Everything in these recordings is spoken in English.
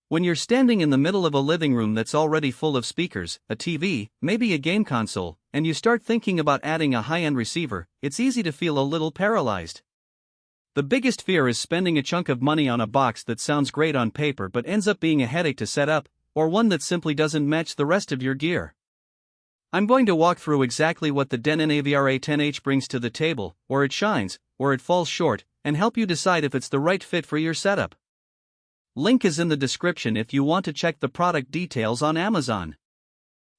When you're standing in the middle of a living room that's already full of speakers, a TV, maybe a game console, and you start thinking about adding a high-end receiver, it's easy to feel a little paralyzed. The biggest fear is spending a chunk of money on a box that sounds great on paper but ends up being a headache to set up, or one that simply doesn't match the rest of your gear. I'm going to walk through exactly what the Denon AVR A10H brings to the table, where it shines, where it falls short, and help you decide if it's the right fit for your setup. Link is in the description if you want to check the product details on Amazon.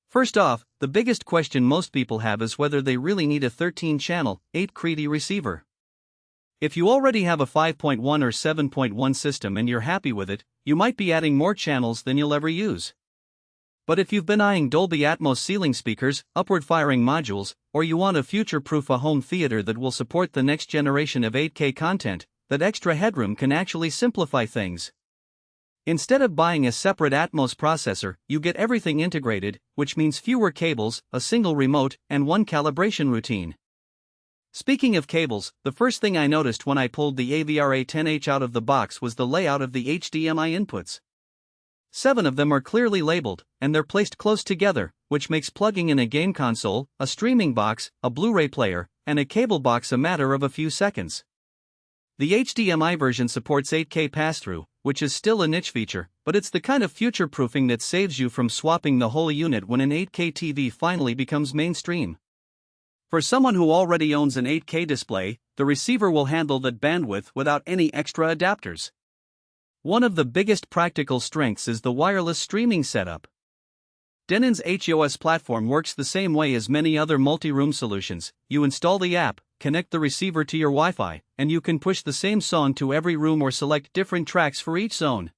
First off, the biggest question most people have is whether they really need a 13-channel, 8-credi receiver. If you already have a 5.1 or 7.1 system and you're happy with it, you might be adding more channels than you'll ever use. But if you've been eyeing Dolby Atmos ceiling speakers, upward-firing modules, or you want to future-proof a home theater that will support the next generation of 8K content, that extra headroom can actually simplify things. Instead of buying a separate Atmos processor, you get everything integrated, which means fewer cables, a single remote, and one calibration routine. Speaking of cables, the first thing I noticed when I pulled the AVR A10H out of the box was the layout of the HDMI inputs. 7 of them are clearly labeled, and they're placed close together, which makes plugging in a game console, a streaming box, a Blu-ray player, and a cable box a matter of a few seconds. The HDMI version supports 8K pass-through, which is still a niche feature, but it's the kind of future-proofing that saves you from swapping the whole unit when an 8K TV finally becomes mainstream. For someone who already owns an 8K display, the receiver will handle that bandwidth without any extra adapters. One of the biggest practical strengths is the wireless streaming setup. Denon's HEOS platform works the same way as many other multi-room solutions. You install the app, connect the receiver to your Wi-Fi, and you can push the same song to every room or select different tracks for each zone.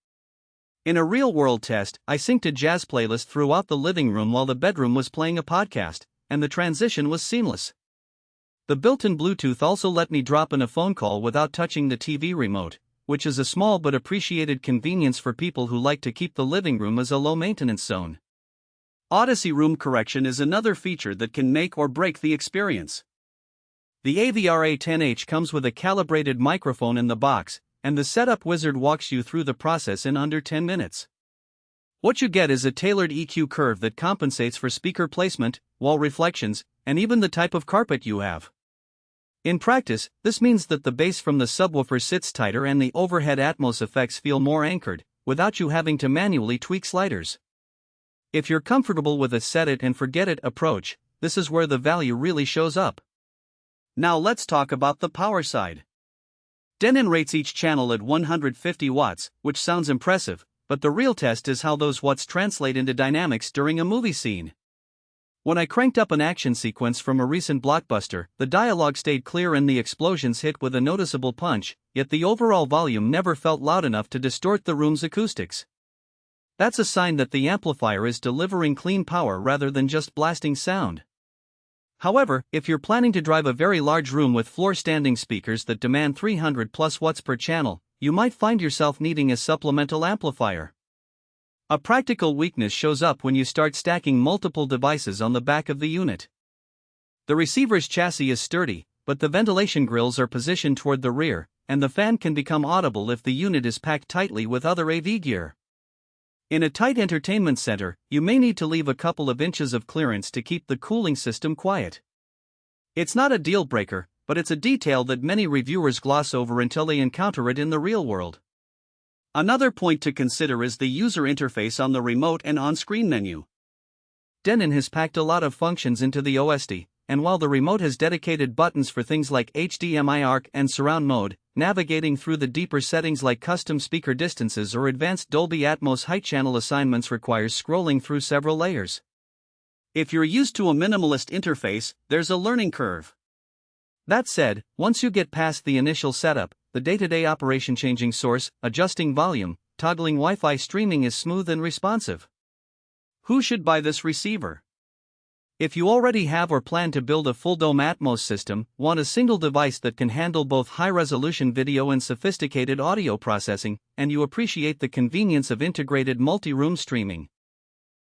In a real-world test, I synced a jazz playlist throughout the living room while the bedroom was playing a podcast, and the transition was seamless. The built-in Bluetooth also let me drop in a phone call without touching the TV remote, which is a small but appreciated convenience for people who like to keep the living room as a low-maintenance zone. Odyssey room correction is another feature that can make or break the experience. The AVR A10H comes with a calibrated microphone in the box, and the setup wizard walks you through the process in under 10 minutes. What you get is a tailored EQ curve that compensates for speaker placement, wall reflections, and even the type of carpet you have. In practice, this means that the bass from the subwoofer sits tighter and the overhead Atmos effects feel more anchored, without you having to manually tweak sliders. If you're comfortable with a set-it-and-forget-it approach, this is where the value really shows up. Now let's talk about the power side. Denon rates each channel at 150 watts, which sounds impressive, but the real test is how those watts translate into dynamics during a movie scene. When I cranked up an action sequence from a recent blockbuster, the dialogue stayed clear and the explosions hit with a noticeable punch, yet the overall volume never felt loud enough to distort the room's acoustics. That's a sign that the amplifier is delivering clean power rather than just blasting sound. However, if you're planning to drive a very large room with floor-standing speakers that demand 300 plus watts per channel, you might find yourself needing a supplemental amplifier. A practical weakness shows up when you start stacking multiple devices on the back of the unit. The receiver's chassis is sturdy, but the ventilation grills are positioned toward the rear, and the fan can become audible if the unit is packed tightly with other AV gear. In a tight entertainment center, you may need to leave a couple of inches of clearance to keep the cooling system quiet. It's not a deal breaker, but it's a detail that many reviewers gloss over until they encounter it in the real world. Another point to consider is the user interface on the remote and on-screen menu. Denon has packed a lot of functions into the OSD, and while the remote has dedicated buttons for things like HDMI ARC and surround mode, navigating through the deeper settings like custom speaker distances or advanced Dolby Atmos height channel assignments requires scrolling through several layers. If you're used to a minimalist interface, there's a learning curve. That said, once you get past the initial setup, the day-to-day operation changing source, adjusting volume, toggling Wi-Fi streaming is smooth and responsive. Who should buy this receiver? If you already have or plan to build a full-dome Atmos system, want a single device that can handle both high-resolution video and sophisticated audio processing, and you appreciate the convenience of integrated multi-room streaming,